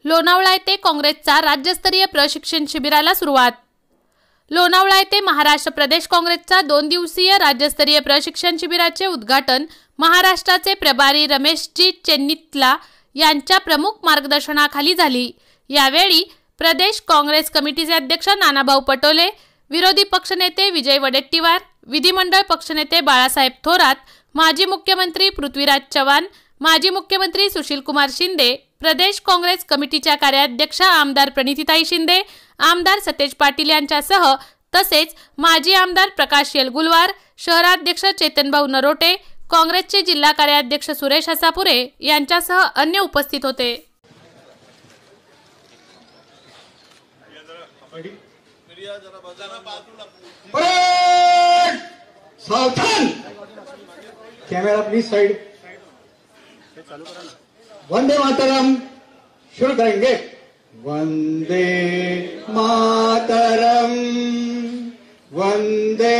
लोणावळा येथे काँग्रेसचा राज्यस्तरीय प्रशिक्षण शिबिराला सुरुवात। लोणावळा येथे महाराष्ट्र प्रदेश काँग्रेसचा 2 दिवसीय राज्यस्तरीय प्रशिक्षण शिबिराचे उद्घाटन महाराष्ट्राचे प्रभारी रमेशजी चेन्नितला यांच्या प्रमुख मार्गदर्शनाखाली झाली। यावेळी प्रदेश काँग्रेस कमिटीचे अध्यक्ष नानाभाऊ पटोले, विरोधी पक्षनेते विजय वडेट्टीवार, विधिमंडळ पक्षनेते बाळासाहेब थोरात, माजी मुख्यमंत्री पृथ्वीराज चव्हाण, माजी मुख्यमंत्री सुशीलकुमार शिंदे, प्रदेश काँग्रेस कमिटीच्या कार्याध्यक्ष आमदार प्रणितीताई शिंदे, आमदार सतेज पाटील यांच्यासह तसेच माजी आमदार प्रकाश येलगुलवार, शहराध्यक्ष चेतनभाऊ नरोटे, काँग्रेसचे जिल्हा कार्याध्यक्ष सुरेश हसापुरे यांच्यासह अन्य उपस्थित होते। सावधान, camera please side. Vande Mataram शुरू करेंगे। वंदे मातरम, वंदे